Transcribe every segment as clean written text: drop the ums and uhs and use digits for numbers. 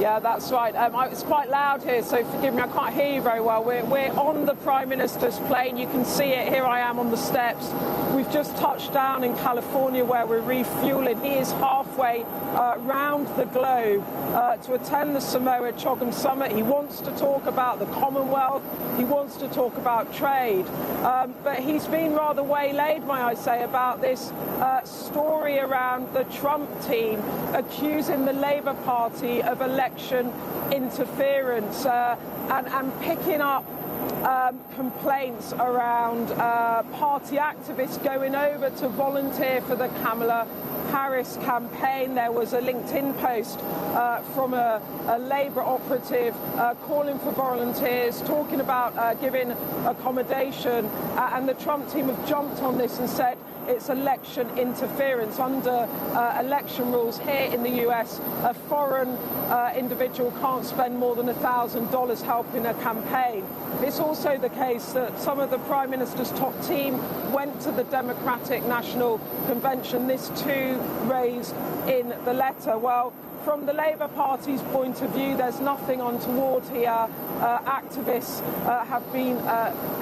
Yeah, that's right. It's quite loud here, so forgive me, I can't hear you very well. We're on the Prime Minister's plane. You can see it. Here I am on the steps. We've just touched down in California where we're refueling. He is halfway round the globe to attend the Samoa Chogam Summit. He wants to talk about the Commonwealth. He wants to talk about trade. But he's been rather waylaid, may I say, about this story around the Trump team accusing the Labour Party of election interference and picking up complaints around party activists going over to volunteer for the Kamala Harris campaign. There was a LinkedIn post from a Labour operative calling for volunteers, talking about giving accommodation, and the Trump team have jumped on this and said it's election interference. Under election rules here in the US, a foreign individual can't spend more than $1,000 helping a campaign. It's also the case that some of the Prime Minister's top team went to the Democratic National Convention. This too raised in the letter. Well, from the Labour Party's point of view, there's nothing untoward here. Activists have been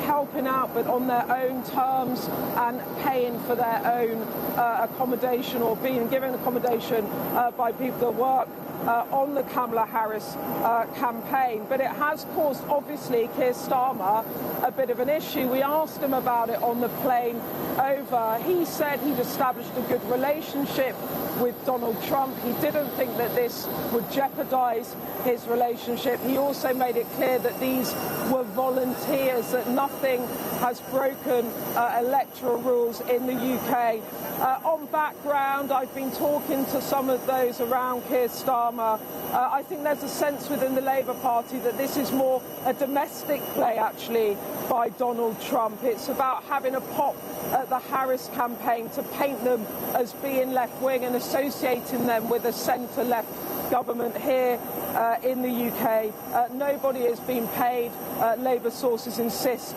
helping out, but on their own terms and paying for their own accommodation or being given accommodation by people that work on the Kamala Harris campaign. But it has caused, obviously, Keir Starmer a bit of an issue. We asked him about it on the plane over. He said he'd established a good relationship with Donald Trump. He didn't think that this would jeopardise his relationship. He also made it clear that these were volunteers, that nothing has broken electoral rules in the UK. On background, I've been talking to some of those around Keir Starmer. I think there's a sense within the Labour Party that this is more a domestic play, actually, by Donald Trump. It's about having a pop at the Harris campaign to paint them as being left-wing and associating them with a centre-left government here in the UK. Nobody has been paid, Labour sources insist,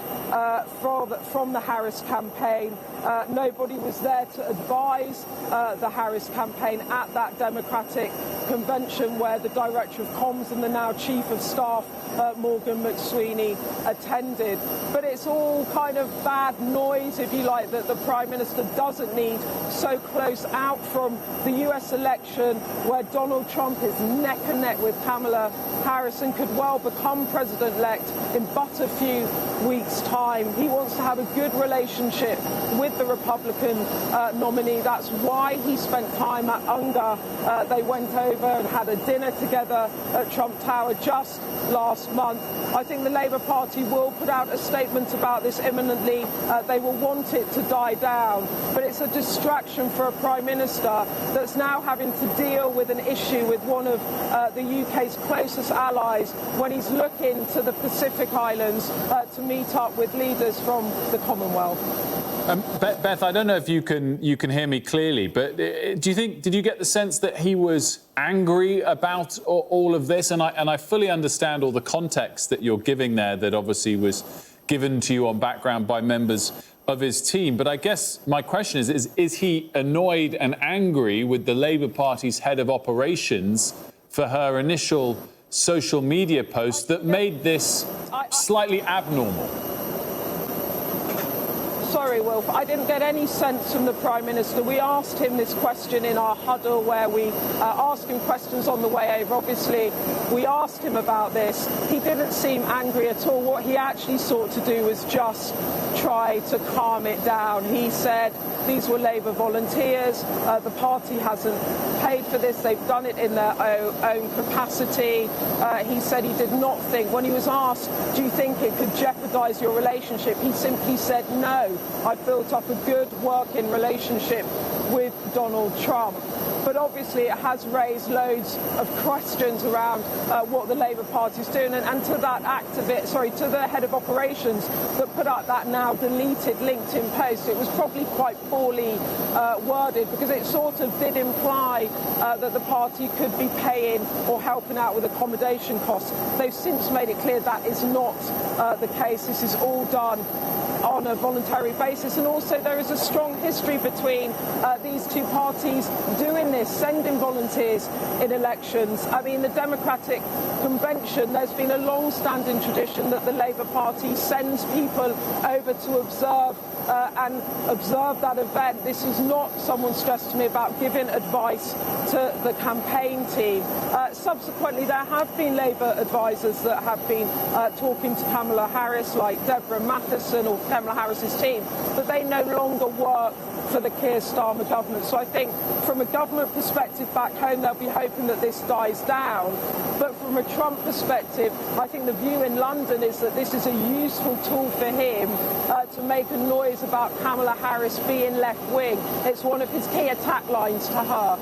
from the Harris campaign. Nobody was there to advise the Harris campaign at that Democratic convention where the Director of Comms and the now Chief of Staff, Morgan McSweeney, attended. But it's all kind of bad noise, if you like, that the Prime Minister doesn't need so close out from the US election where Donald Trump is neck and neck with Kamala Harris and could well become President-elect in but a few weeks' time. He wants to have a good relationship with the Republican nominee. That's why he spent time at UNGA. They went over and had a dinner together at Trump Tower just last month. I think the Labour Party will put out a statement about this imminently. They will want it to die down. But it's a distraction for a Prime Minister that's now having to deal with an issue with one of the UK's closest allies when he's looking to the Pacific Islands to meet up with leaders from the Commonwealth. Beth, I don't know if you can hear me clearly, but did you get the sense that he was angry about all of this? And I fully understand all the context that you're giving there, that obviously was given to you on background by members of his team. But I guess my question is he annoyed and angry with the Labour Party's head of operations for her initial social media post that made this slightly abnormal? Sorry, Wilf, I didn't get any sense from the Prime Minister. We asked him this question in our huddle where we asked him questions on the way over. Obviously, we asked him about this. He didn't seem angry at all. What he actually sought to do was just try to calm it down. He said these were Labour volunteers. The party hasn't paid for this. They've done it in their own capacity. He said he did not think, when he was asked, do you think it could jeopardise your relationship, he simply said no. I've built up a good working relationship with Donald Trump. But obviously it has raised loads of questions around what the Labour Party is doing. And to that to the head of operations that put up that now deleted LinkedIn post, it was probably quite poorly worded because it sort of did imply that the party could be paying or helping out with accommodation costs. They've since made it clear that is not the case. This is all done on a voluntary basis. And also there is a strong history between these two parties doing this, sending volunteers in elections. I mean, the Democratic Convention, there's been a long-standing tradition that the Labour Party sends people over to observe that event. This is not, someone stressed to me, about giving advice to the campaign team. Subsequently, there have been Labour advisers that have been talking to Kamala Harris, like Deborah Matheson or Kamala Harris's team, but they no longer work for the Keir Starmer government. So I think from a government perspective back home, they'll be hoping that this dies down. But from a Trump perspective, I think the view in London is that this is a useful tool for him to make a noise about Kamala Harris being left-wing. It's one of his key attack lines to her.